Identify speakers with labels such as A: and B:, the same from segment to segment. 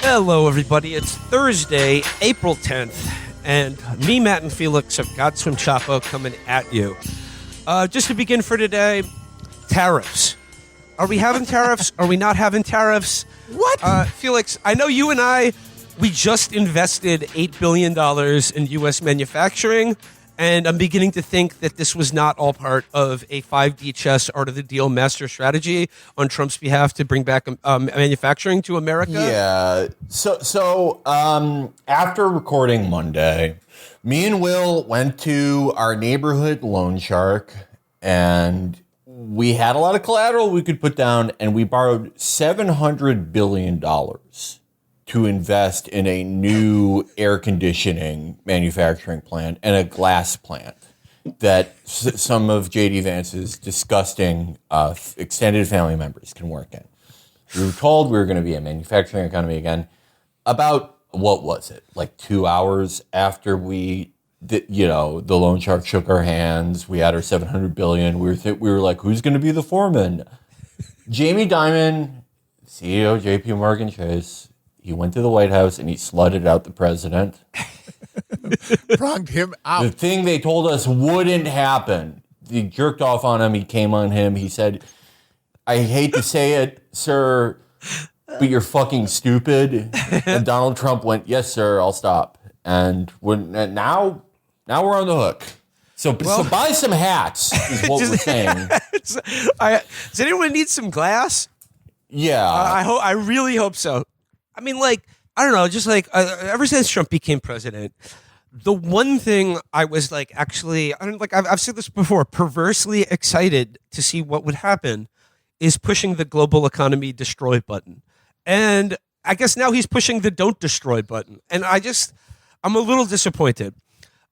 A: Hello, everybody. It's Thursday, April 10th, and me, Matt, and Felix have got some Chapo coming at you. Just to begin for today, tariffs. Are we having tariffs? Are we not having tariffs?
B: What?
A: Felix, I know you and we just invested $8 billion in U.S. manufacturing, and I'm beginning to think that this was not all part of a 5D chess art of the deal master strategy on Trump's behalf to bring back manufacturing to America.
C: Yeah. So after recording Monday, me and Will went to our neighborhood loan shark, and we had a lot of collateral we could put down, and we borrowed $700 billion to invest in a new air conditioning manufacturing plant and a glass plant that some of J.D. Vance's disgusting extended family members can work in. We were told we were going to be a manufacturing economy again. About, what was it, like 2 hours after the loan shark shook our hands, we had our $700 billion. We were like, who's going to be the foreman? Jamie Dimon, CEO of J.P. Morgan Chase, he went to the White House and he slutted out the president.
B: Pronged him out.
C: The thing they told us wouldn't happen. He jerked off on him. He came on him. He said, I hate to say it, sir, but you're fucking stupid. And Donald Trump went, yes, sir, I'll stop. And now we're on the hook. So buy some hats is what we're saying.
A: Does anyone need some glass?
C: Yeah.
A: I really hope so. I mean, I don't know, just ever since Trump became president, the one thing I was I've said this before, perversely excited to see what would happen is pushing the global economy destroy button. And I guess now he's pushing the don't destroy button. And I'm a little disappointed.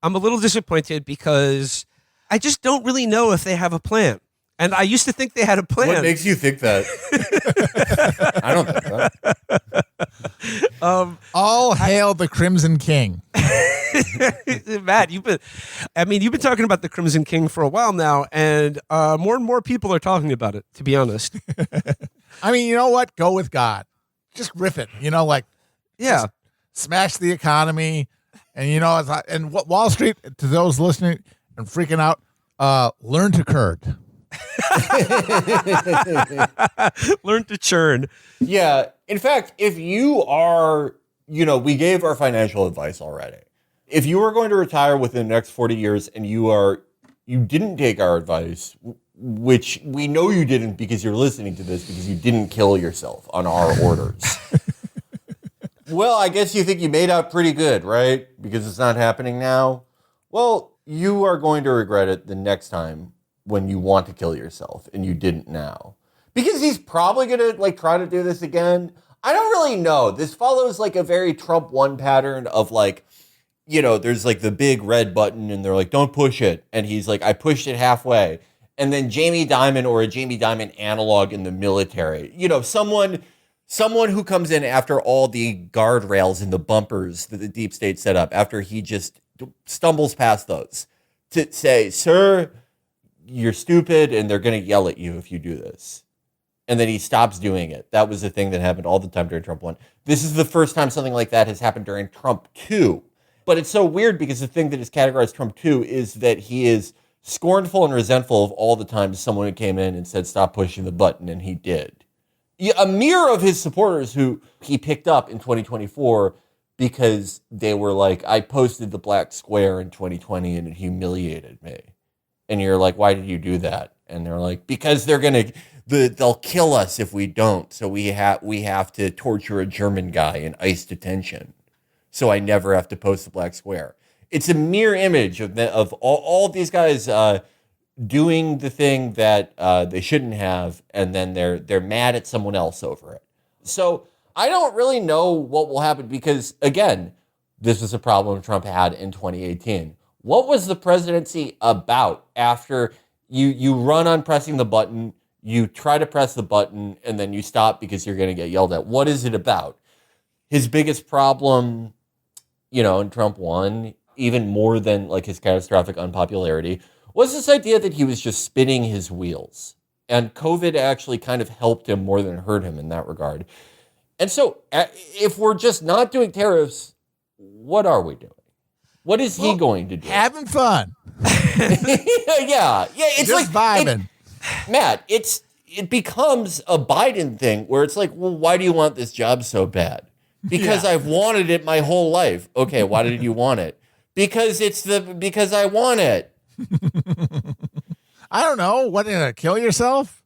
A: I'm a little disappointed because I just don't really know if they have a plan. And I used to think they had a plan.
C: What makes you think that? I don't think that.
B: All hail the Crimson King.
A: Matt, you've been talking about the Crimson King for a while now, and more people are talking about it, to be honest.
B: I mean, you know what? Go with God. Just riff it.
A: Yeah.
B: Smash the economy. And what Wall Street, to those listening and freaking out, learn to curd.
A: Learn to churn.
C: Yeah. In fact, if you are, we gave our financial advice already. If you are going to retire within the next 40 years and you didn't take our advice, which we know you didn't because you're listening to this because you didn't kill yourself on our orders. Well, I guess you think you made out pretty good, right? Because it's not happening now. Well, you are going to regret it the next time when you want to kill yourself and you didn't now. Because he's probably going to try to do this again. I don't really know. This follows a very Trump 1 pattern of there's the big red button and they're like, don't push it. And he's like, I pushed it halfway. And then Jamie Dimon or a Jamie Dimon analog in the military, someone who comes in after all the guardrails and the bumpers that the deep state set up, after he just stumbles past those to say, sir, you're stupid and they're going to yell at you if you do this. And then he stops doing it. That was the thing that happened all the time during Trump 1. This is the first time something like that has happened during Trump 2. But it's so weird because the thing that has categorized Trump 2 is that he is scornful and resentful of all the times someone who came in and said, stop pushing the button, and he did. A mirror of his supporters who he picked up in 2024 because they were like, I posted the black square in 2020 and it humiliated me. And you're like, why did you do that? And they're like, because they'll kill us if we don't. So we have to torture a German guy in ICE detention. So I never have to post the black square. It's a mirror image of all of these guys doing the thing that they shouldn't have, and then they're mad at someone else over it. So I don't really know what will happen because, again, this is a problem Trump had in 2018. What was the presidency about after you run on pressing the button, you try to press the button, and then you stop because you're going to get yelled at? What is it about? His biggest problem, in Trump 1, even more than his catastrophic unpopularity, was this idea that he was just spinning his wheels. And COVID actually kind of helped him more than hurt him in that regard. And so if we're just not doing tariffs, what are we doing? What is he going to do?
B: Having fun.
C: Yeah. It's
B: just
C: like
B: vibing.
C: Matt, it becomes a Biden thing where it's like, well, why do you want this job so bad? Because I've wanted it my whole life. Okay, why did you want it? Because I want it.
B: I don't know. What, kill yourself?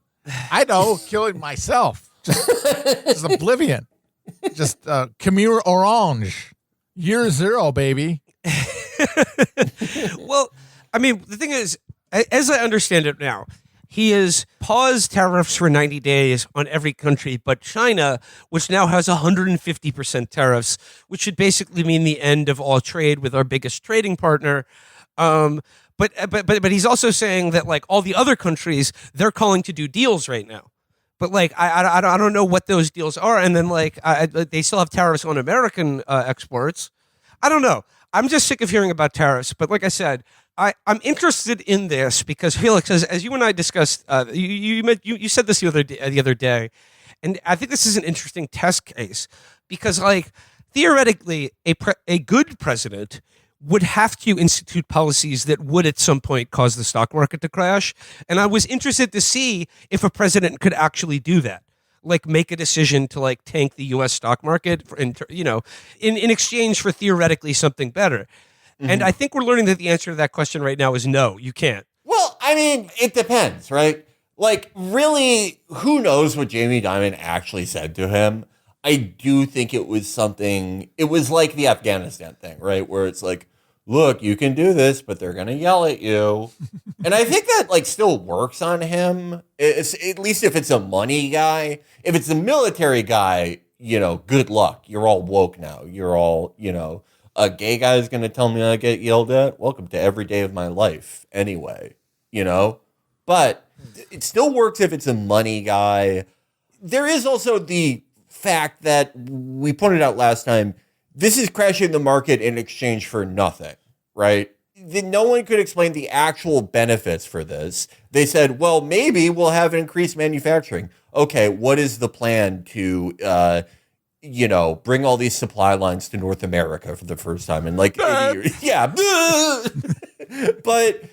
B: I know, killing myself. Just oblivion. Just Khmer Orange. Year 0, baby.
A: Well, I mean, the thing is, as I understand it now, he has paused tariffs for 90 days on every country but China, which now has 150% tariffs, which should basically mean the end of all trade with our biggest trading partner. But he's also saying that like all the other countries, they're calling to do deals right now. But like I don't know what those deals are, and then like they still have tariffs on American exports. I don't know. I'm just sick of hearing about tariffs. But like I said, I'm interested in this because Felix, as you and I discussed, you said this the other day, and I think this is an interesting test case because like theoretically a good president would have to institute policies that would at some point cause the stock market to crash. And I was interested to see if a president could actually do that, like make a decision to like tank the U.S. stock market, in exchange for theoretically something better. Mm-hmm. And I think we're learning that the answer to that question right now is no, you can't.
C: Well, I mean, it depends, right? Like, really, who knows what Jamie Dimon actually said to him? I do think it was like the Afghanistan thing, right? Where it's like, look, you can do this, but they're going to yell at you. And I think that like still works on him. It's, at least if it's a money guy. If it's a military guy, good luck. You're all woke now. You're all, a gay guy is going to tell me I get yelled at. Welcome to every day of my life anyway, But it still works if it's a money guy. There is also the fact that we pointed out last time, this is crashing the market in exchange for nothing, right? No one could explain the actual benefits for this. They said, well, maybe we'll have increased manufacturing. Okay, what is the plan to, bring all these supply lines to North America for the first time in like 80 years? Yeah. But,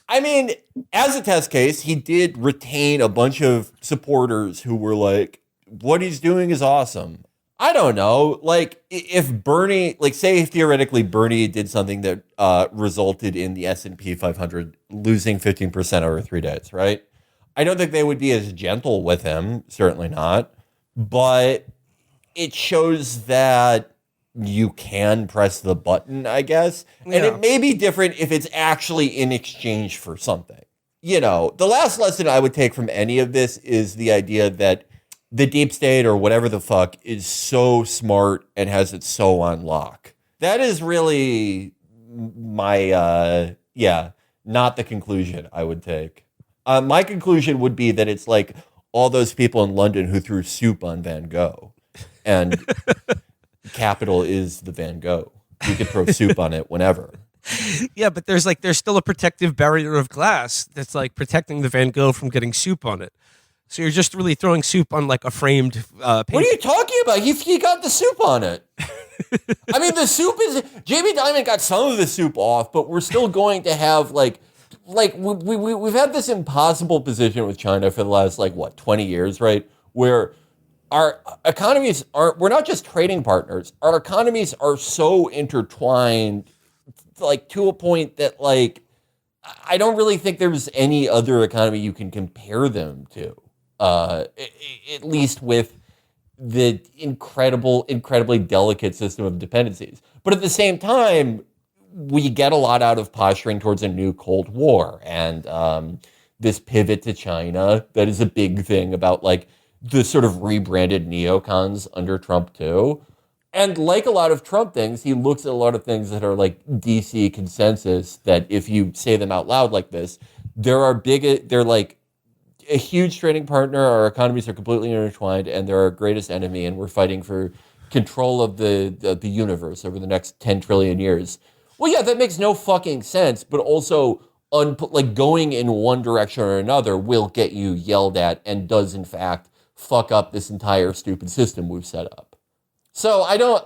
C: I mean, as a test case, he did retain a bunch of supporters who were like, what he's doing is awesome. I don't know, like if Bernie, like say theoretically Bernie did something that resulted in the S&P 500 losing 15% over 3 days, right? I don't think they would be as gentle with him, certainly not, but it shows that you can press the button, I guess, and it may be different if it's actually in exchange for something. The last lesson I would take from any of this is the idea that the deep state or whatever the fuck is so smart and has it so on lock. That is really my, not the conclusion I would take. My conclusion would be that it's like all those people in London who threw soup on Van Gogh. And capital is the Van Gogh. You could throw soup on it whenever.
A: Yeah, but there's still a protective barrier of glass that's like protecting the Van Gogh from getting soup on it. So you're just really throwing soup on like a framed painting.
C: What are you talking about? He got the soup on it. I mean, the soup is... Jamie Dimon got some of the soup off, but we're still going to have like we've had this impossible position with China for the last 20 years, right? Where our economies we're not just trading partners. Our economies are so intertwined, to a point that I don't really think there's any other economy you can compare them to. At least with the incredibly delicate system of dependencies. But at the same time, we get a lot out of posturing towards a new Cold War and this pivot to China that is a big thing about the sort of rebranded neocons under Trump too. And like a lot of Trump things, he looks at a lot of things that are DC consensus that if you say them out loud like this, they're a huge trading partner. Our economies are completely intertwined, and they're our greatest enemy, and we're fighting for control of the universe over the next 10 trillion years. Well, yeah, that makes no fucking sense, but also going in one direction or another will get you yelled at and does, in fact, fuck up this entire stupid system we've set up. So I don't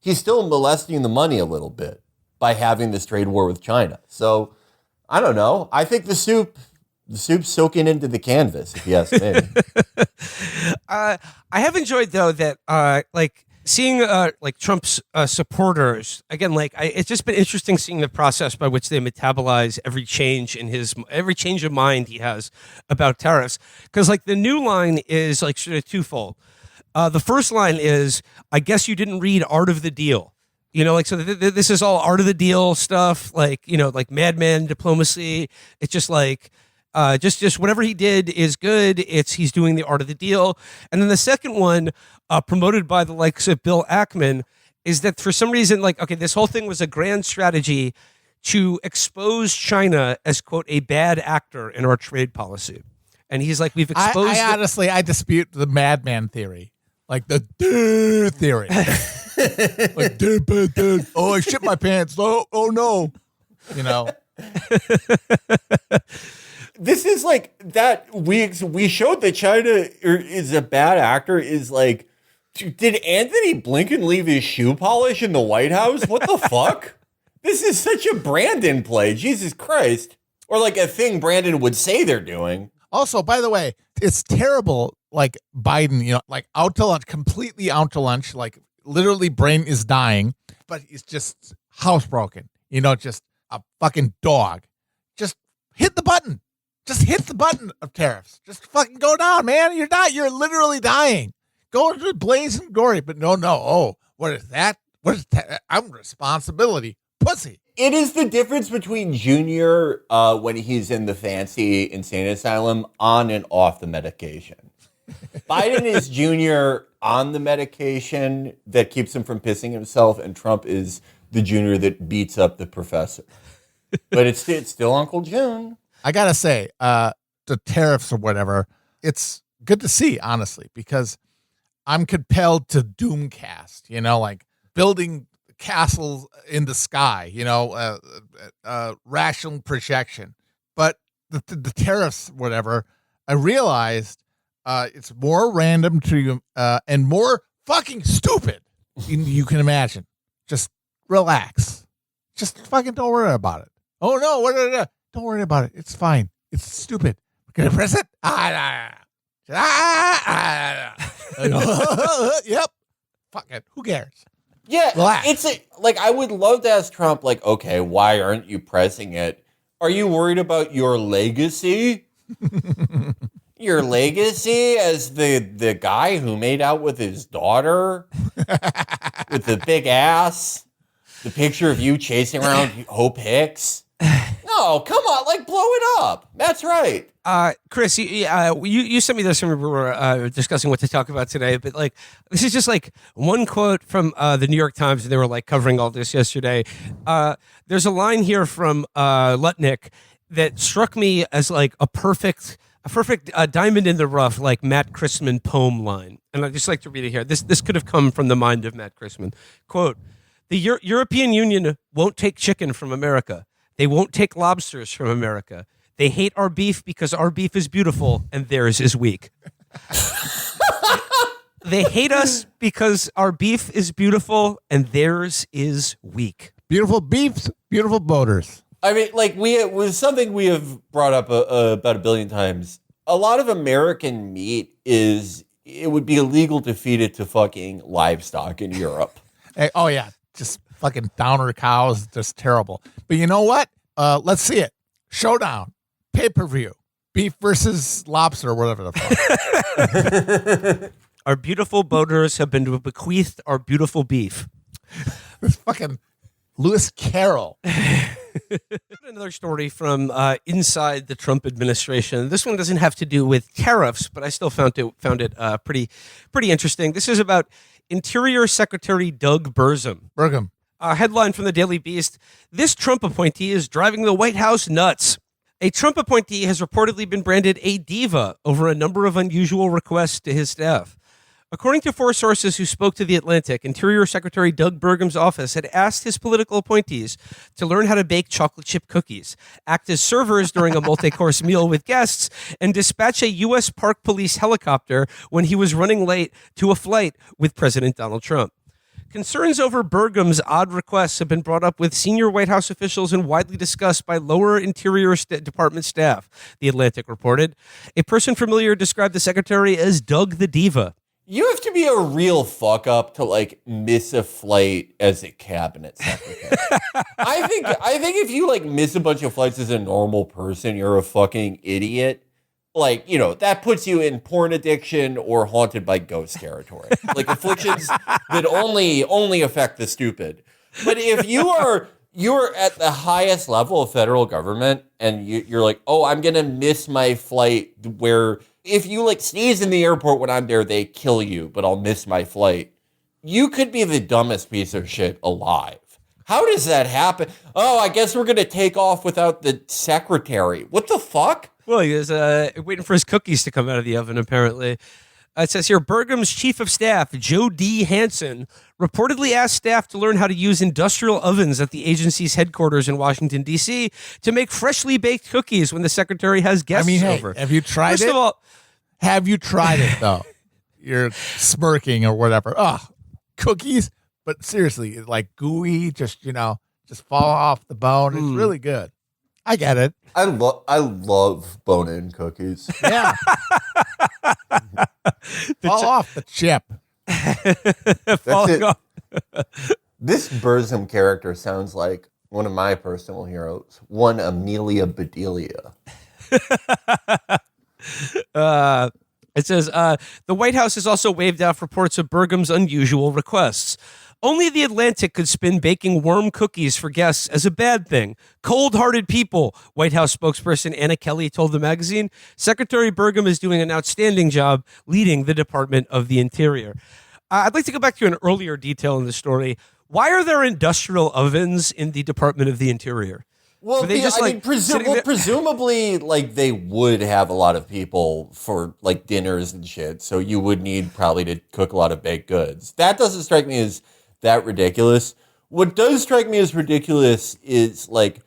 C: he's still molesting the money a little bit by having this trade war with China. So I don't know. I think the soup's soaking into the canvas, if you ask me.
A: I have enjoyed though that seeing Trump's supporters again. It's just been interesting seeing the process by which they metabolize every change of mind he has about tariffs. Because the new line is sort of twofold. The first line is, I guess you didn't read Art of the Deal. This is all Art of the Deal stuff, madman diplomacy. It's just just whatever he did is good. He's doing the Art of the Deal. And then the second one, promoted by the likes of Bill Ackman, is that for some reason, this whole thing was a grand strategy to expose China as, quote, a bad actor in our trade policy. And he's like, we've exposed...
B: I honestly dispute the madman theory. The theory. Dude. Oh, I shit my pants. Oh no.
C: This is that we showed that China is a bad actor is did Anthony Blinken leave his shoe polish in the White House? What the fuck? This is such a Brandon play. Jesus Christ. Or a thing Brandon would say they're doing.
B: Also, by the way, it's terrible. Biden, out to lunch, completely out to lunch, literally brain is dying, but he's just housebroken, just a fucking dog. Just hit the button. Just hit the button of tariffs. Just fucking go down, man. You're literally dying. Go into blazing glory. But no. Oh, what is that? What is that? I'm responsibility. Pussy.
C: It is the difference between Junior when he's in the fancy insane asylum on and off the medication. Biden is Junior on the medication that keeps him from pissing himself, and Trump is the Junior that beats up the professor. But it's still Uncle June.
B: I gotta say, the tariffs or whatever, it's good to see, honestly, because I'm compelled to doomcast, building castles in the sky, rational projection. But the tariffs, whatever, I realized it's more random to you and more fucking stupid than you can imagine. Just relax. Just fucking don't worry about it. Oh no, don't worry about it. It's fine. It's stupid. We're gonna press it. Yep. Fuck it. Who cares?
C: Yeah,
B: relax.
C: It's I would love to ask Trump, okay, why aren't you pressing it? Are you worried about your legacy? Your legacy as the guy who made out with his daughter with the big ass, the picture of you chasing around Hope Hicks. No, come on, blow it up. That's right.
A: Chris, you sent me this when we were discussing what to talk about today, but this is just one quote from the New York Times, and they were covering all this yesterday. There's a line here from Lutnick that struck me as a perfect diamond in the rough, Matt Christman poem line, and I'd just like to read it here. This could have come from the mind of Matt Christman. Quote: "The European Union won't take chicken from America. They won't take lobsters from America. They hate our beef because our beef is beautiful and theirs is weak." They hate us because our beef is beautiful and theirs is weak.
B: Beautiful beefs, beautiful boaters.
C: I mean, it was something we have brought up about a billion times. A lot of American meat it would be illegal to feed it to fucking livestock in Europe.
B: Hey, oh yeah, just fucking downer cows, just terrible. But you know what? Let's see it. Showdown, pay-per-view, beef versus lobster, or whatever the fuck.
A: Our beautiful boaters have been bequeathed our beautiful beef.
B: This fucking Lewis Carroll.
A: Another story from inside the Trump administration. This one doesn't have to do with tariffs, but I still found it pretty interesting. This is about Interior Secretary Doug Burzum. A headline from the Daily Beast: "This Trump appointee is driving the White House nuts." A Trump appointee has reportedly been branded a diva over a number of unusual requests to his staff. According to 4 sources who spoke to The Atlantic, Interior Secretary Doug Burgum's office had asked his political appointees to learn how to bake chocolate chip cookies, act as servers during a multi-course meal with guests, and dispatch a U.S. Park Police helicopter when he was running late to a flight with President Donald Trump. Concerns over Burgum's odd requests have been brought up with senior White House officials and widely discussed by lower Interior Department staff, The Atlantic reported. A person familiar described the secretary as Doug the Diva.
C: You have to be a real fuck up to like miss a flight as a cabinet secretary. I think if you like miss a bunch of flights as a normal person, you're a fucking idiot. Like, you know, that puts you in porn addiction or haunted by ghost territory. Like afflictions that only affect the stupid. But if you're at the highest level of federal government and you're like, oh, I'm going to miss my flight where if you like sneeze in the airport when I'm there, they kill you, but I'll miss my flight. You could be the dumbest piece of shit alive. How does that happen? Oh, I guess we're going to take off without the secretary. What the fuck?
A: Well, he was waiting for his cookies to come out of the oven, apparently. It says here, Burgum's chief of staff, Joe D. Hansen, reportedly asked staff to learn how to use industrial ovens at the agency's headquarters in Washington, D.C. to make freshly baked cookies when the secretary has guests over.
B: Have you tried
A: First
B: it?
A: of all,
B: have you tried it, though? You're smirking or whatever. Oh, cookies? But seriously, like gooey, just fall off the bone. It's really good. I get it.
C: I love bone-in cookies.
B: Yeah. Fall off the chip.
A: falling off.
C: This Burzum character sounds like one of my personal heroes, one Amelia Bedelia.
A: It says, the White House has also waved off reports of Burgum's unusual requests. Only The Atlantic could spin baking worm cookies for guests as a bad thing. Cold-hearted people, White House spokesperson Anna Kelly told the magazine. Secretary Burgum is doing an outstanding job leading the Department of the Interior. I'd like to go back to an earlier detail in the story. Why are there industrial ovens in the Department of the Interior?
C: Well, presumably, like they would have a lot of people for like dinners and shit, so you would need probably to cook a lot of baked goods. That doesn't strike me as that ridiculous. What does strike me as ridiculous is like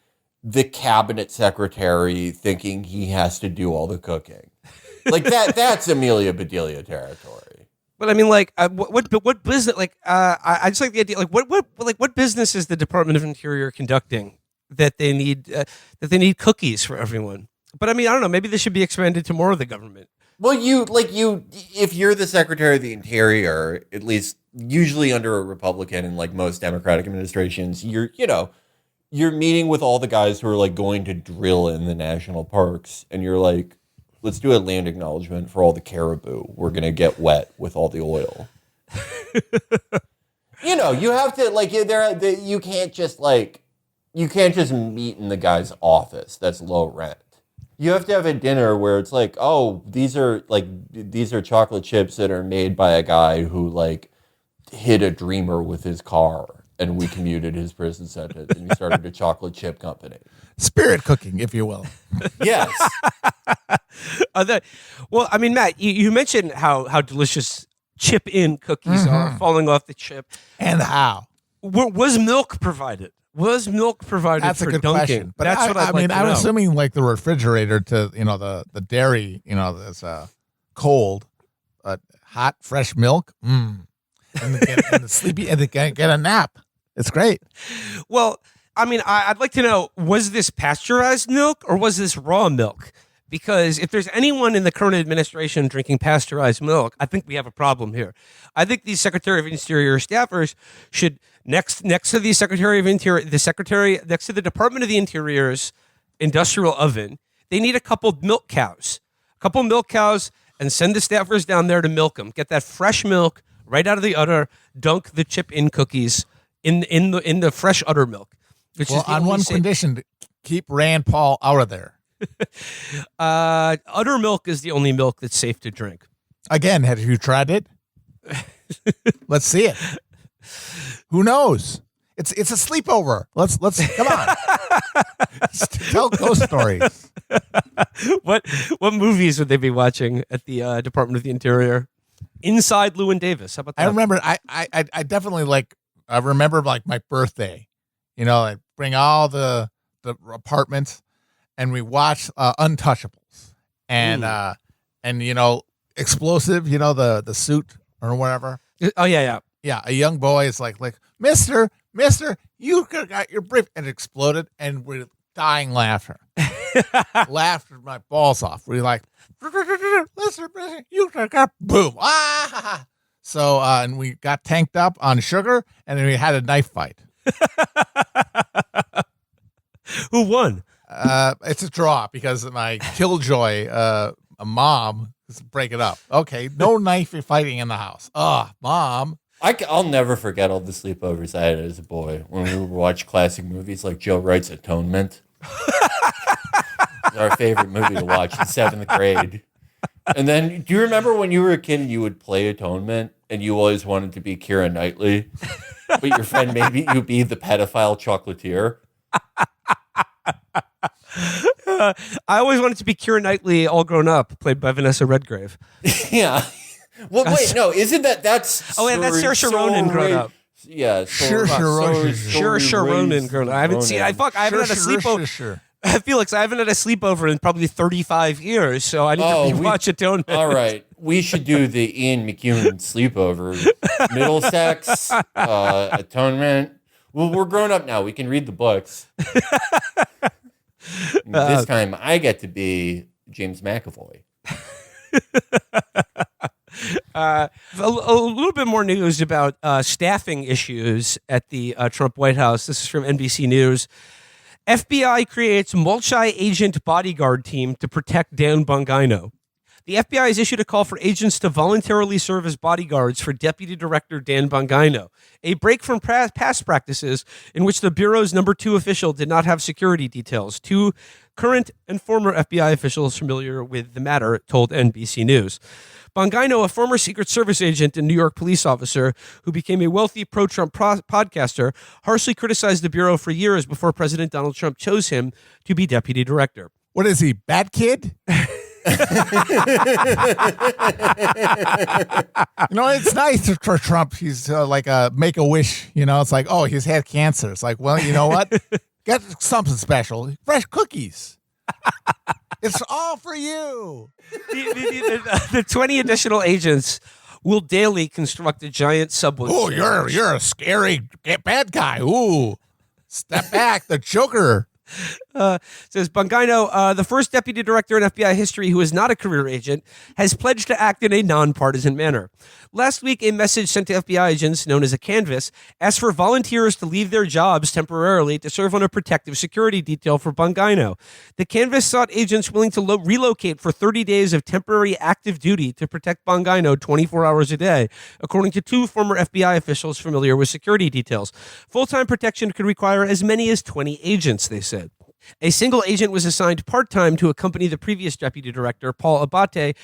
C: the cabinet secretary thinking he has to do all the cooking. Like that's Amelia Bedelia territory.
A: But I mean, like, what business? Like, I just like the idea. Like, what business is the Department of Interior conducting that they need cookies for everyone? But I mean, I don't know. Maybe this should be expanded to more of the government.
C: Well, if you're the Secretary of the Interior, at least usually under a Republican and like most Democratic administrations, you're meeting with all the guys who are like going to drill in the national parks, and you're like, let's do a land acknowledgement for all the caribou. We're gonna get wet with all the oil. You have to like you can't just meet in the guy's office. That's low rent. You have to have a dinner where it's like, oh, these are chocolate chips that are made by a guy who like hit a dreamer with his car, and we commuted his prison sentence, and he started a chocolate chip company.
B: Spirit cooking, if you will.
C: Yes.
A: Well, I mean, Matt, you mentioned how delicious chip-in cookies are falling off the chip,
B: and how
A: was milk provided? Was milk provided
B: That's
A: for
B: a good
A: dunking?
B: question. But
A: that's what I'd like to
B: I'm
A: know.
B: assuming like the refrigerator to the dairy, is cold, hot fresh milk. And the sleepy and get a nap. It's great.
A: Well, I mean, I'd like to know, was this pasteurized milk or was this raw milk? Because if there's anyone in the current administration drinking pasteurized milk, I think we have a problem here. I think these Secretary of Interior staffers should next to the Secretary of Interior, next to the Department of the Interior's industrial oven, they need a couple milk cows, and send the staffers down there to milk them. Get that fresh milk right out of the udder. Dunk the chip-in cookies in the fresh udder milk.
B: Well, on one condition: keep Rand Paul out of there.
A: Udder milk is the only milk that's safe to drink.
B: Again, have you tried it? Let's see it. Who knows? It's a sleepover. Let's come on. Tell ghost stories.
A: What movies would they be watching at the Department of the Interior? inside Llewyn Davis. How about that?
B: I remember. I definitely like. I remember like my birthday. You know, I bring all the apartments, and we watch Untouchables, and you know, Explosive. You know, the suit or whatever.
A: Oh yeah.
B: Yeah, a young boy is like, Mister, you could have got your brief, and it exploded, and we're dying laughter. Laughed my balls off. We're like, Mister, you could have got boom. Ah! So, and we got tanked up on sugar, and then we had a knife fight.
A: Who won?
B: It's a draw because my killjoy, a mom, is break it up. Okay, no knife fighting in the house. Mom.
C: I'll never forget all the sleepovers I had as a boy when we would watch classic movies like Joe Wright's Atonement. It's our favorite movie to watch in 7th grade. And then, do you remember when you were a kid and you would play Atonement and you always wanted to be Keira Knightley, but your friend maybe you be the pedophile chocolatier?
A: I always wanted to be Keira Knightley all grown up, played by Vanessa Redgrave.
C: Yeah. Well, wait, no, isn't that's...
A: Oh, and that's Saoirse Ronan grown up.
C: Yeah.
A: Saoirse Ronan grown up. I haven't seen... I haven't had a sleepover. Felix, I haven't had a sleepover in probably 35 years, so I need to watch Atonement.
C: All right. We should do the Ian McEwan sleepover. Middlesex, Atonement. Well, we're grown up now. We can read the books. This time, I get to be James McAvoy.
A: A little bit more news about staffing issues at the Trump White House. This is from NBC News. FBI creates multi-agent bodyguard team to protect Dan Bongino. The FBI has issued a call for agents to voluntarily serve as bodyguards for Deputy Director Dan Bongino, a break from past practices in which the Bureau's number 2 official did not have security details. 2 current and former FBI officials familiar with the matter told NBC News. Bongino, a former Secret Service agent and New York police officer who became a wealthy pro-Trump podcaster, harshly criticized the Bureau for years before President Donald Trump chose him to be deputy director.
B: What is he, Bat Kid? You know, it's nice for Trump. He's like a Make-A-Wish. You know, it's like, oh, he's had cancer. It's like, well, you know what? Get something special. Fresh cookies. It's all for you.
A: The 20 additional agents will daily construct a giant subway.
B: Oh, you're a scary bad guy. Ooh, step back, the Joker.
A: Says Bongino, the first deputy director in FBI history who is not a career agent, has pledged to act in a nonpartisan manner. Last week, a message sent to FBI agents, known as a canvas, asked for volunteers to leave their jobs temporarily to serve on a protective security detail for Bongino. The canvas sought agents willing to relocate for 30 days of temporary active duty to protect Bongino 24 hours a day, according to 2 former FBI officials familiar with security details. Full-time protection could require as many as 20 agents, they said. A single agent was assigned part-time to accompany the previous deputy director, Paul Delabate.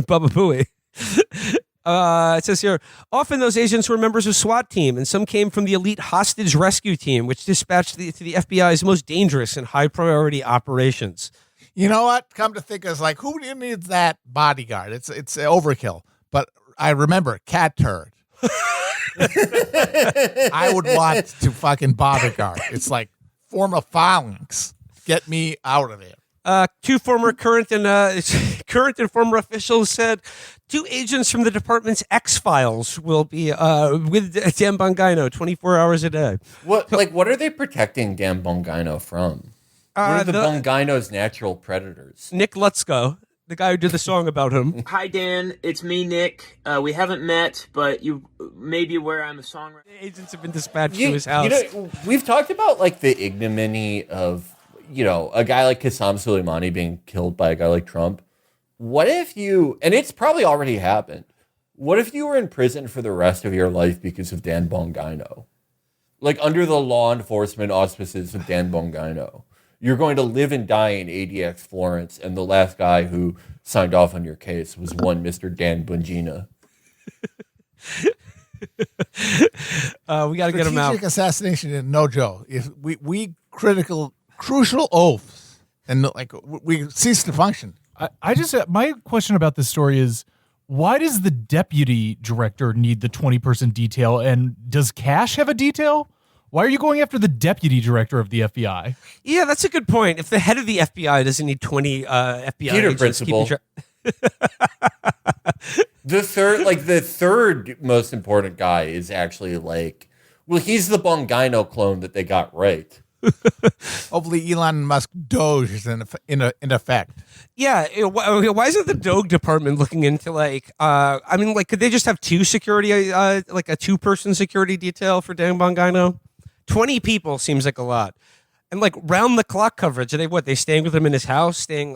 A: Baba Booey. It says here, often those agents were members of SWAT team, and some came from the elite hostage rescue team, which dispatched to the FBI's most dangerous and high-priority operations.
B: You know what? Come to think of it, like, who needs that bodyguard? It's overkill. But I remember Cat Turd. I would want to fucking bodyguard. It's like form of phalanx. Get me out of there.
A: 2 former current and former officials said 2 agents from the department's X-Files will be with Dan Bongino 24 hours a day.
C: What are they protecting Dan Bongino from? What are the Bongino's natural predators?
A: Nick Lutzko, the guy who did the song about him.
D: Hi, Dan. It's me, Nick. We haven't met, but you may be aware I'm a songwriter.
A: Agents have been dispatched to his house.
C: You know, we've talked about like the ignominy of, you know, a guy like Qasem Soleimani being killed by a guy like Trump. What if and it's probably already happened, what if you were in prison for the rest of your life because of Dan Bongino? Like under the law enforcement auspices of Dan Bongino. You're going to live and die in ADX Florence, and the last guy who signed off on your case was one Mr. Dan Bongino.
A: We got to get him out.
B: Strategic assassination is no joke. If we crucial oaths and like we cease to function.
E: I just my question about this story is, why does the deputy director need the 20-person detail, and does Cash have a detail? Why are you going after the deputy director of the FBI?
A: Yeah, that's a good point. If the head of the FBI doesn't need 20 FBI
C: Peter
A: agents
C: Principal.
A: keeping
C: The third most important guy is actually like, well, he's the Bongino clone that they got right.
B: Hopefully, Elon Musk Doge is in effect.
A: Yeah, why isn't the Doge department looking into could they just have two security, like a 2-person security detail for Dan Bongino? 20 people seems like a lot. And like round the clock coverage, are they staying with him in his house, staying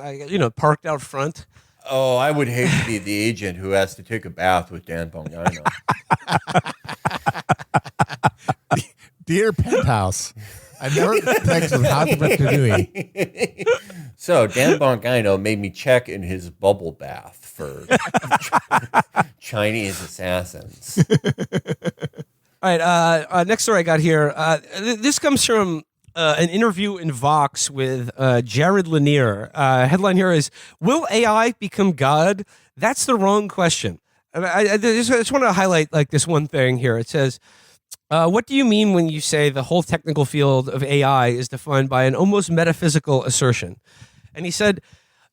A: parked out front?
C: Oh, I would hate to be the agent who has to take a bath with Dan Bongino.
B: Dear Penthouse, I've never texted how the you're doing.
C: So Dan Bongino made me check in his bubble bath for Chinese assassins.
A: All right, next story I got here. This comes from an interview in Vox with Jared Lanier. Headline here is, will AI become God? That's the wrong question. I just want to highlight like this one thing here. It says, what do you mean when you say the whole technical field of AI is defined by an almost metaphysical assertion? And he said,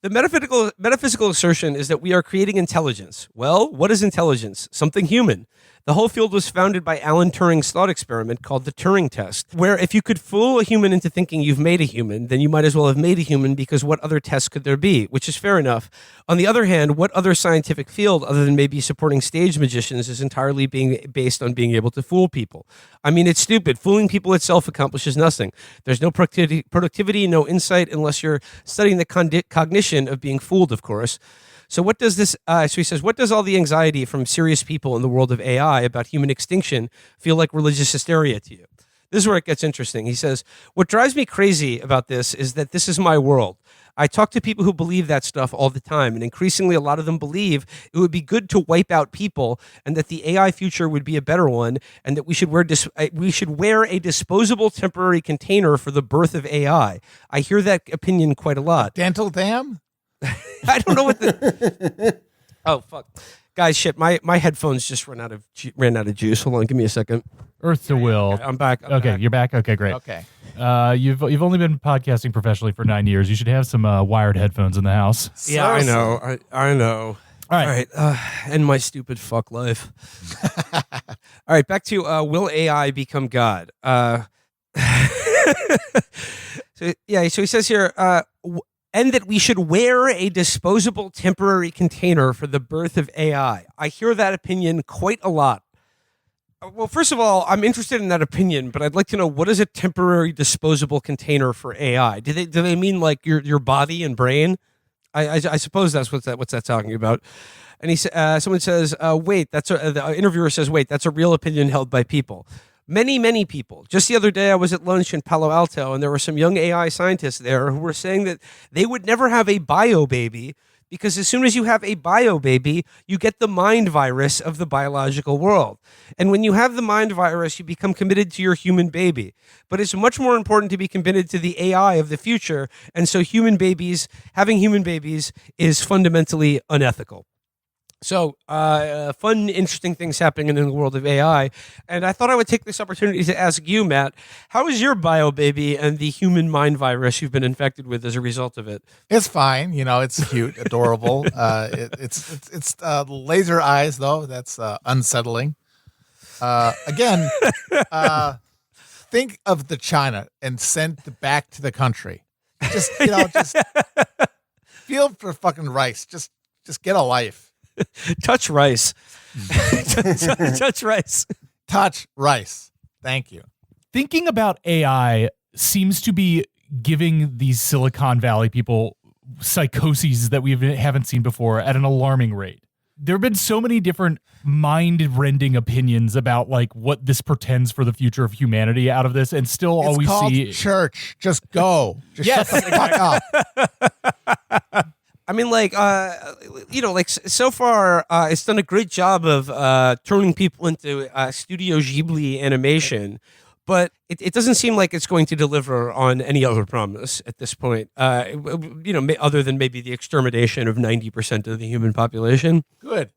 A: the metaphysical assertion is that we are creating intelligence. Well, what is intelligence? Something human. The whole field was founded by Alan Turing's thought experiment called the Turing test, where if you could fool a human into thinking you've made a human, then you might as well have made a human, because what other test could there be? Which is fair enough. On the other hand, what other scientific field, other than maybe supporting stage magicians, is entirely being based on being able to fool people? I mean, it's stupid. Fooling people itself accomplishes nothing. There's no productivity, no insight, unless you're studying the cognition of being fooled, of course. So what does this? So he says, what does all the anxiety from serious people in the world of AI about human extinction feel like religious hysteria to you? This is where it gets interesting. He says, what drives me crazy about this is that this is my world. I talk to people who believe that stuff all the time, and increasingly a lot of them believe it would be good to wipe out people, and that the AI future would be a better one, and that we should wear a disposable temporary container for the birth of AI. I hear that opinion quite a lot.
B: Dental dam?
A: I don't know what the. Oh fuck, guys! Shit, my headphones just ran out of juice. Hold on, give me a second.
E: Earth to will.
A: I'm back.
E: Okay, you're back. Okay, great.
B: Okay.
E: You've only been podcasting professionally for 9 years. You should have some wired headphones in the house.
A: Yeah, I know. I know.
E: All right.
A: End my stupid fuck life. All right, back to will AI become God? So he says here. And that we should wear a disposable temporary container for the birth of AI. I hear that opinion quite a lot. Well, first of all, I'm interested in that opinion, but I'd like to know, what is a temporary disposable container for AI? Do they mean like your body and brain? I suppose that's what's that talking about. And someone says, the interviewer says, wait, that's a real opinion held by people. Many people. Just the other day, I was at lunch in Palo Alto, and there were some young AI scientists there who were saying that they would never have a bio baby, because as soon as you have a bio baby, you get the mind virus of the biological world. And when you have the mind virus, you become committed to your human baby. But it's much more important to be committed to the AI of the future. And so having human babies is fundamentally unethical. So, fun, interesting things happening in the world of AI. And I thought I would take this opportunity to ask you, Matt, how is your bio baby and the human mind virus you've been infected with as a result of it?
B: It's fine. It's cute, adorable. It's laser eyes, though. That's unsettling. Again, think of the China and send it back to the country. Just feel for fucking rice. Just get a life.
A: Touch rice. Touch rice.
B: Touch rice. Thank you.
E: Thinking about AI seems to be giving these Silicon Valley people psychoses that we haven't seen before at an alarming rate. There have been so many different mind-rending opinions about like what this portends for the future of humanity out of this, and still all we see
B: church. Just go. Just shut the fuck up.
A: I mean, so far, it's done a great job of turning people into Studio Ghibli animation. but it doesn't seem like it's going to deliver on any other promise at this point. Other than maybe the extermination of 90% of the human population.
B: Good.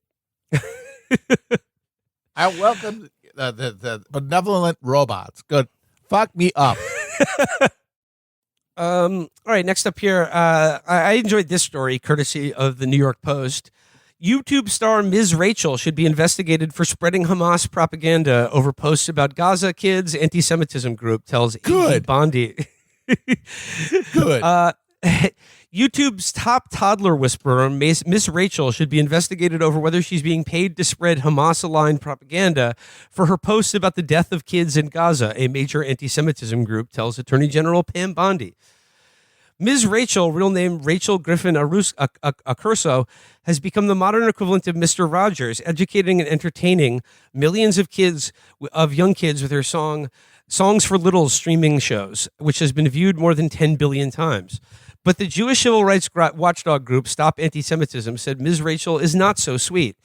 B: I welcome the benevolent robots. Good. Fuck me up.
A: All right, next up here, I enjoyed this story, courtesy of the New York Post. YouTube star Ms. Rachel should be investigated for spreading Hamas propaganda over posts about Gaza kids. Anti-Semitism group tells
B: Good.
A: Bondi.
B: Good.
A: YouTube's top toddler whisperer, Miss Rachel, should be investigated over whether she's being paid to spread Hamas-aligned propaganda for her posts about the death of kids in Gaza, a major anti-Semitism group tells Attorney General Pam Bondi. Ms. Rachel, real name Rachel Griffin Accurso, has become the modern equivalent of Mr. Rogers, educating and entertaining millions of young kids with her Songs for Littles streaming shows, which has been viewed more than 10 billion times. But the Jewish civil rights watchdog group Stop Anti-Semitism said Ms. Rachel is not so sweet.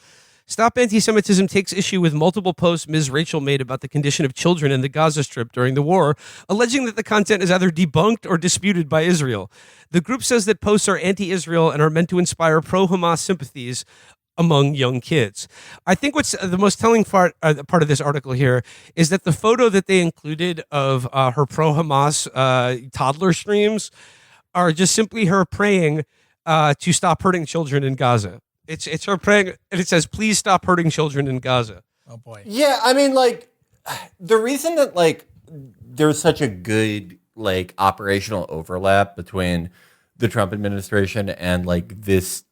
A: Stop Anti-Semitism takes issue with multiple posts Ms. Rachel made about the condition of children in the Gaza Strip during the war, alleging that the content is either debunked or disputed by Israel. The group says that posts are anti-Israel and are meant to inspire pro-Hamas sympathies among young kids. I think what's the most telling part of this article here is that the photo that they included of her pro-Hamas toddler streams are just simply her praying to stop hurting children in Gaza. It's her praying, and it says, "Please stop hurting children in Gaza."
B: Oh boy.
C: Yeah, I mean, like, the reason that like there's such a good like operational overlap between the Trump administration and like this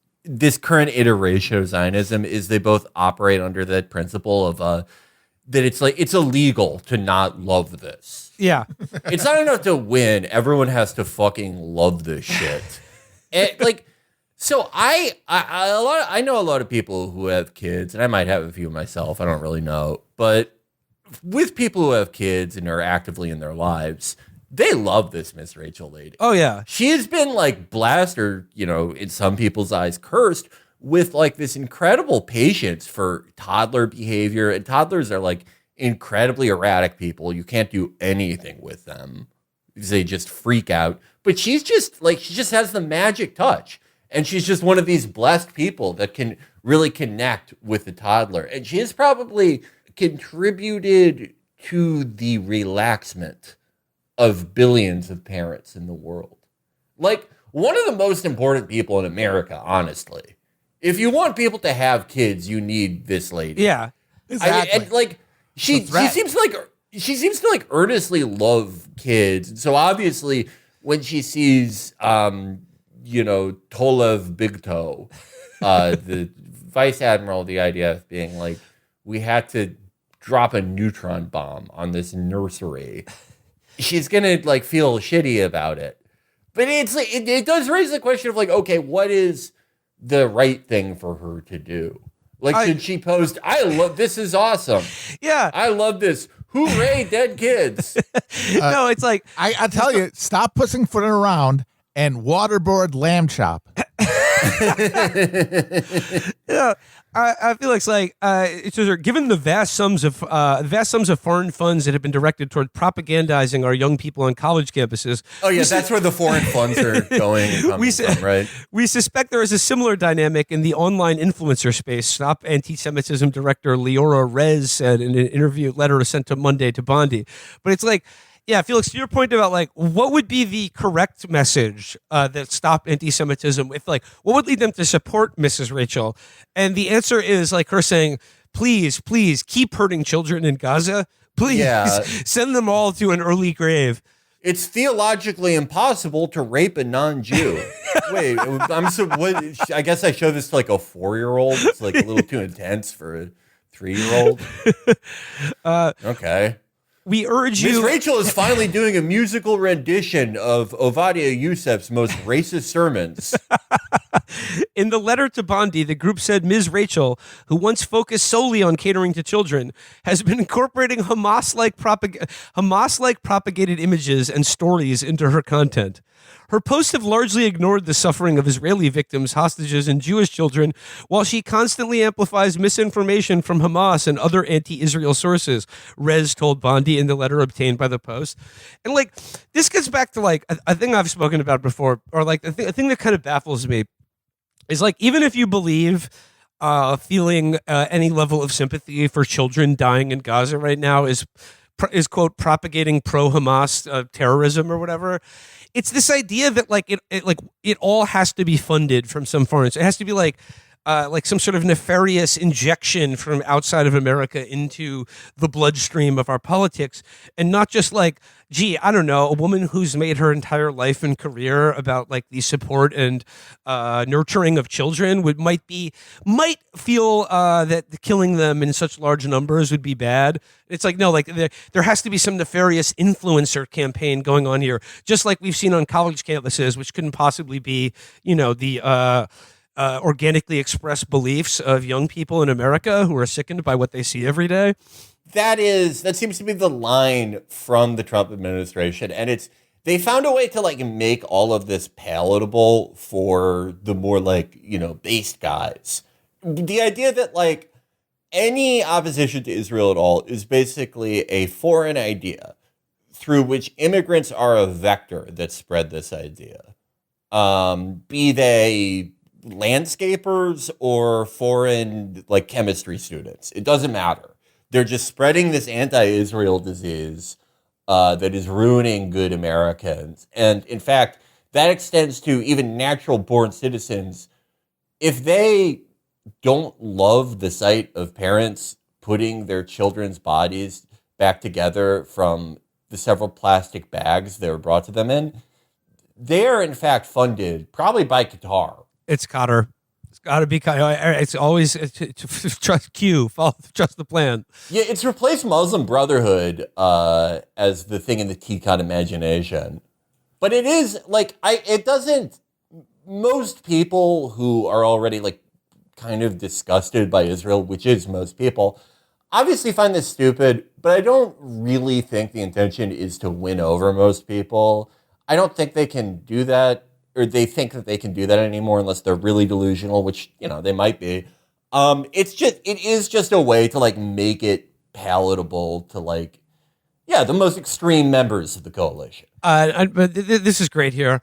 C: current iteration of Zionism is they both operate under that principle of that it's like it's illegal to not love this.
A: Yeah,
C: It's not enough to win. Everyone has to fucking love this shit. And like, so I know a lot of people who have kids, and I might have a few myself. I don't really know, but with people who have kids and are actively in their lives, they love this Miss Rachel lady.
A: oh yeah,
C: She has been like blasted, or, you know, in some people's eyes, cursed with like this incredible patience for toddler behavior. And toddlers are like incredibly erratic people. You can't do anything with them because they just freak out. But she's just like, she just has the magic touch. And she's just one of these blessed people that can really connect with the toddler. And she has probably contributed to the relaxment of billions of parents in the world. Like, one of the most important people in America, honestly. If you want people to have kids, you need this lady.
A: yeah.
B: Exactly.
C: And like she seems to like earnestly love kids. And so obviously when she sees Tolev Big Toe, the vice admiral of the IDF, being like, we had to drop a neutron bomb on this nursery, she's gonna like feel shitty about it. But it's like it does raise the question of like, okay, what is the right thing for her to do? Like, should she post, I love, this is awesome.
A: Yeah.
C: I love this. Hooray, dead kids.
A: No, it's like,
B: I tell you, stop pussyfooting around and waterboard lamb chop.
A: yeah. I feel like it's just, given the vast sums of foreign funds that have been directed toward propagandizing our young people on college campuses.
C: Oh yeah, that's where the foreign funds are going and coming from, right?
A: We suspect there is a similar dynamic in the online influencer space. Stop Anti-Semitism director Leora Rez said in an interview letter sent to Monday to Bondi. But it's like, yeah, Felix, to your point about like what would be the correct message that stop anti-Semitism, if like what would lead them to support Mrs. Rachel? And the answer is like her saying, please keep hurting children in Gaza. Please send them all to an early grave.
C: It's theologically impossible to rape a non-Jew. Wait, what? I guess I show this to like a 4-year-old. It's like a little too intense for a 3-year-old. Okay.
A: We urge you.
C: Ms. Rachel is finally doing a musical rendition of Ovadia Youssef's most racist sermons.
A: In the letter to Bondi, the group said Ms. Rachel, who once focused solely on catering to children, has been incorporating Hamas-like propagated images and stories into her content. Her posts have largely ignored the suffering of Israeli victims, hostages, and Jewish children, while she constantly amplifies misinformation from Hamas and other anti-Israel sources, Rez told Bondi in the letter obtained by the Post. And, like, this gets back to, like, a thing I've spoken about before, or, like, a thing that kind of baffles me is, like, even if you believe feeling any level of sympathy for children dying in Gaza right now is quote propagating pro-Hamas terrorism or whatever. It's this idea that it all has to be funded from some foreign. So it has to be like some sort of nefarious injection from outside of America into the bloodstream of our politics, and not just like, gee, I don't know, a woman who's made her entire life and career about like the support and nurturing of children might feel that killing them in such large numbers would be bad. It's like, no, like there has to be some nefarious influencer campaign going on here, just like we've seen on college campuses, which couldn't possibly be, the organically expressed beliefs of young people in America who are sickened by what they see every day.
C: That seems to be the line from the Trump administration. And they found a way to like make all of this palatable for the more like, based guys. The idea that like any opposition to Israel at all is basically a foreign idea through which immigrants are a vector that spread this idea. Be they landscapers or foreign like chemistry students. It doesn't matter. They're just spreading this anti-Israel disease that is ruining good Americans. And in fact, that extends to even natural born citizens. If they don't love the sight of parents putting their children's bodies back together from the several plastic bags they were brought to them in, they are in fact funded probably by Qatar.
A: It's Qatar. It's got to be Qatar. It's always trust trust the plan.
C: Yeah, it's replaced Muslim Brotherhood as the thing in the TCON imagination. But it is like most people who are already like kind of disgusted by Israel, which is most people, obviously find this stupid, but I don't really think the intention is to win over most people. I don't think they can do that, or they think that they can do that anymore unless they're really delusional, which, they might be. It is just a way to like make it palatable to like, the most extreme members of the coalition.
A: But this is great here.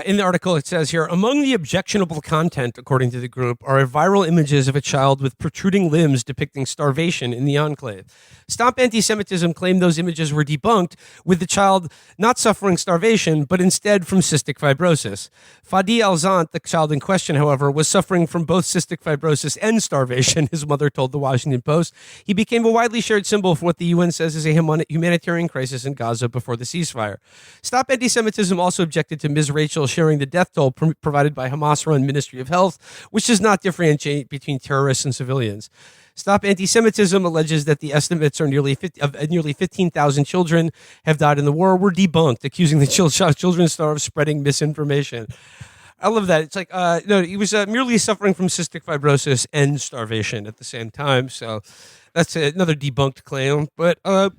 A: In the article, it says here, among the objectionable content, according to the group, are viral images of a child with protruding limbs depicting starvation in the enclave. Stop Anti-Semitism claimed those images were debunked, with the child not suffering starvation, but instead from cystic fibrosis. Fadi Alzant, the child in question, however, was suffering from both cystic fibrosis and starvation, his mother told the Washington Post. He became a widely shared symbol for what the UN says is a humanitarian crisis in Gaza before the ceasefire. Stop Anti-Semitism also objected to Ms. Rachel sharing the death toll provided by Hamas-run Ministry of Health, which does not differentiate between terrorists and civilians. Stop Anti-Semitism alleges that the estimates are nearly 15,000 children have died in the war were debunked, accusing the children star of spreading misinformation. I love that. It's like, no, he was merely suffering from cystic fibrosis and starvation at the same time. So that's another debunked claim. But I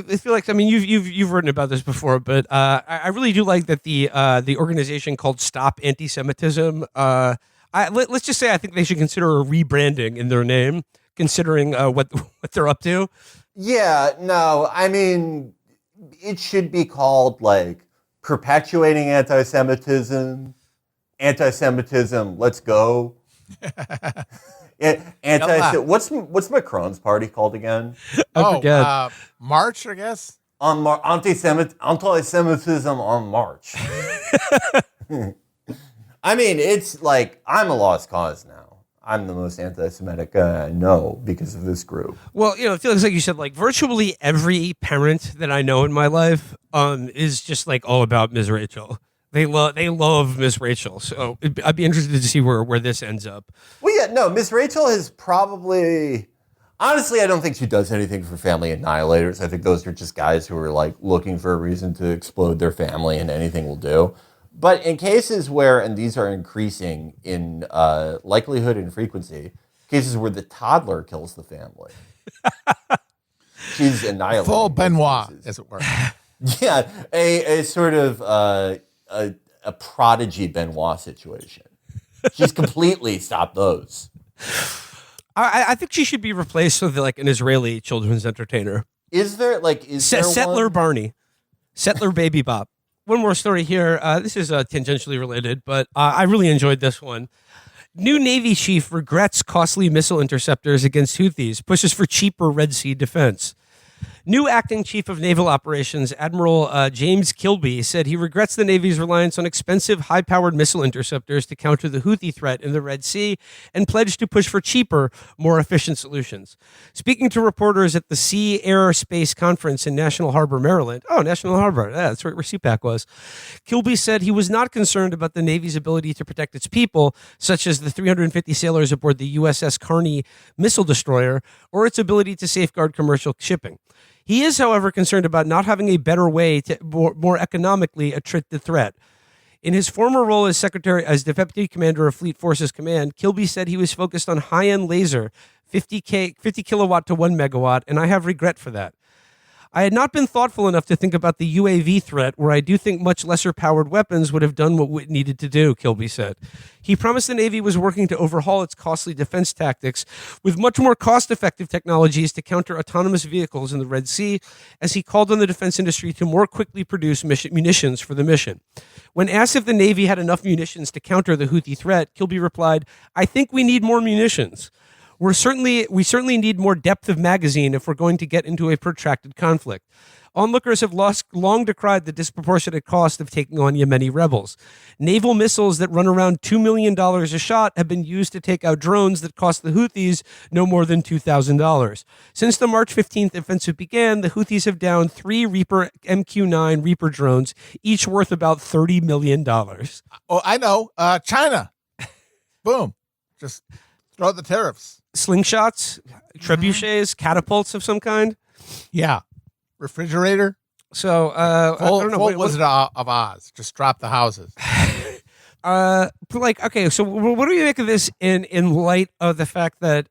A: feel like, I mean, you've written about this before, but I really do like that the organization called Stop Anti-Semitism. Let's just say I think they should consider a rebranding in their name, considering what they're up to.
C: Yeah, no, I mean, it should be called like perpetuating anti-Semitism, let's go. What's Macron's party called again?
A: I forget.
B: March, I guess.
C: Anti-Semitism on March. I mean, it's like I'm a lost cause now. I'm the most anti-Semitic guy I know because of this group.
A: Well, it feels like you said, like virtually every parent that I know in my life is just like all about Ms. Rachel. They love Miss Rachel. So I'd be interested to see where this ends up.
C: Well, yeah, no, Miss Rachel has probably, honestly, I don't think she does anything for family annihilators. I think those are just guys who are like looking for a reason to explode their family and anything will do. But in cases where, and these are increasing in likelihood and frequency, cases where the toddler kills the family. She's annihilated.
B: Full Benoit, as it were.
C: Yeah, a sort of a prodigy Benoit situation. She's completely stopped those.
A: I think she should be replaced with like an Israeli children's entertainer.
C: Is there
A: Settler
C: one?
A: Barney, Settler Baby Bop. One more story here. This is tangentially related, but I really enjoyed this one. New Navy chief regrets costly missile interceptors against Houthis, pushes for cheaper Red Sea defense. New acting chief of naval operations, Admiral James Kilby, said he regrets the Navy's reliance on expensive, high-powered missile interceptors to counter the Houthi threat in the Red Sea and pledged to push for cheaper, more efficient solutions. Speaking to reporters at the Sea Air Space Conference in National Harbor, Maryland. Oh, National Harbor. Yeah, that's where CPAC was. Kilby said he was not concerned about the Navy's ability to protect its people, such as the 350 sailors aboard the USS Carney missile destroyer, or its ability to safeguard commercial shipping. He is, however, concerned about not having a better way to more economically treat the threat. In his former role as the deputy commander of Fleet Forces Command, Kilby said he was focused on high-end laser, 50 kilowatt to 1 megawatt, and I have regret for that. I had not been thoughtful enough to think about the UAV threat, where I do think much lesser powered weapons would have done what it needed to do, Kilby said. He promised the Navy was working to overhaul its costly defense tactics with much more cost-effective technologies to counter autonomous vehicles in the Red Sea, as he called on the defense industry to more quickly produce munitions for the mission. When asked if the Navy had enough munitions to counter the Houthi threat, Kilby replied, "I think we need more munitions. We certainly need more depth of magazine if we're going to get into a protracted conflict. Onlookers have long decried the disproportionate cost of taking on Yemeni rebels. Naval missiles that run around $2 million a shot have been used to take out drones that cost the Houthis no more than $2,000. Since the March 15th offensive began, the Houthis have downed 3 Reaper MQ-9 Reaper drones, each worth about $30 million.
B: Oh, I know. China. Boom. Just throw the tariffs.
A: Slingshots, trebuchets, catapults of some kind.
B: Yeah. Refrigerator.
A: So I don't know.
B: What Wizard of Oz? Just drop the houses.
A: Okay. So what do you make of this in light of the fact that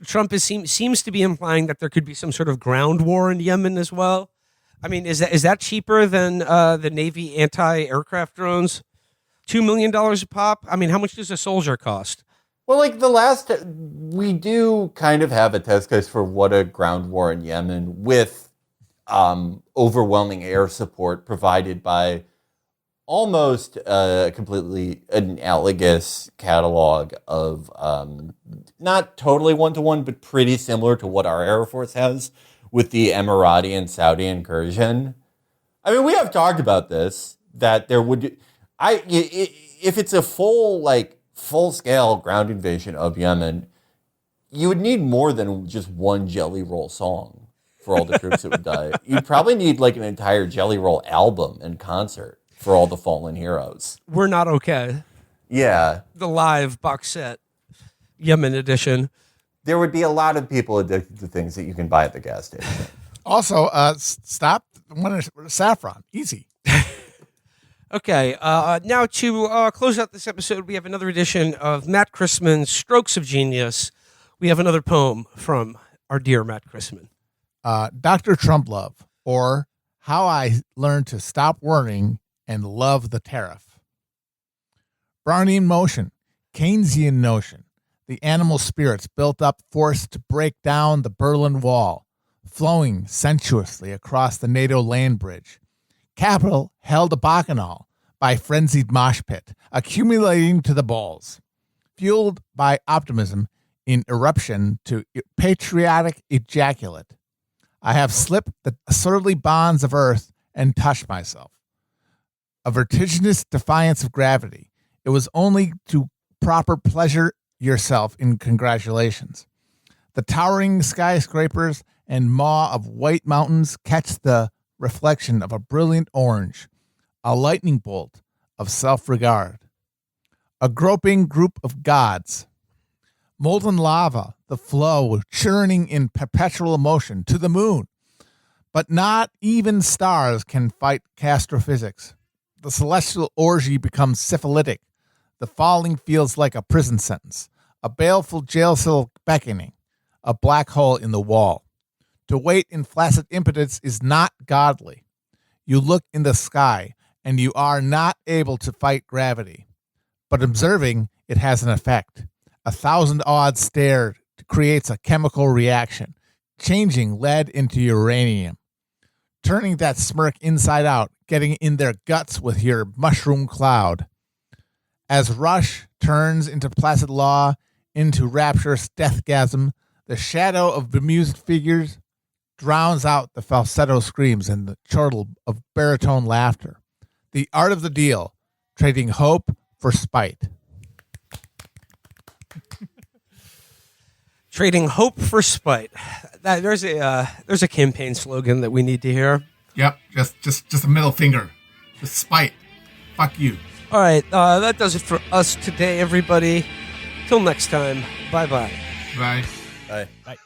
A: Trump seems to be implying that there could be some sort of ground war in Yemen as well? I mean, is that cheaper than the Navy anti-aircraft drones? $2 million a pop. I mean, how much does a soldier cost?
C: Well, we do kind of have a test case for what a ground war in Yemen with overwhelming air support provided by almost completely analogous catalog of not totally one-to-one, but pretty similar to what our Air Force has with the Emirati and Saudi incursion. I mean, we have talked about this, that there would, if it's a full-scale ground invasion of Yemen, you would need more than just one Jelly Roll song for all the troops that would die. You'd probably need like an entire Jelly Roll album and concert for all the fallen heroes.
A: We're Not Okay.
C: Yeah.
A: The live box set, Yemen edition.
C: There would be a lot of people addicted to things that you can buy at the gas station.
B: Also, stop saffron. Easy.
A: Okay, now to close out this episode, we have another edition of Matt Christman's Strokes of Genius. We have another poem from our dear Matt Christman.
B: Dr. Trumplove, or How I Learned to Stop Worrying and Love the Tariff. Brownian motion, Keynesian notion, the animal spirits built up force to break down the Berlin Wall, flowing sensuously across the NATO land bridge. Capital held a bacchanal by frenzied mosh pit, accumulating to the balls. Fueled by optimism in eruption to patriotic ejaculate, I have slipped the surly bonds of earth and touched myself. A vertiginous defiance of gravity. It was only to proper pleasure yourself in congratulations. The towering skyscrapers and maw of white mountains catch the reflection of a brilliant orange, a lightning bolt of self-regard. A groping group of gods. Molten lava, the flow churning in perpetual motion to the moon. But not even stars can fight astrophysics. The celestial orgy becomes syphilitic. The falling feels like a prison sentence, a baleful jail cell beckoning, a black hole in the wall. To wait in flaccid impotence is not godly. You look in the sky, and you are not able to fight gravity. But observing, it has an effect. 1,000-odd stare creates a chemical reaction, changing lead into uranium. Turning that smirk inside out, getting in their guts with your mushroom cloud. As Rush turns into placid law, into rapturous deathgasm, the shadow of bemused figures drowns out the falsetto screams and the chortle of baritone laughter. The art of the deal, trading hope for spite.
A: Trading hope for spite. There's a campaign slogan that we need to hear.
B: Yep, just a middle finger. Just spite. Fuck you.
A: All right, that does it for us today, everybody. Till next time, bye-bye.
B: Bye.
C: Bye.
E: Bye.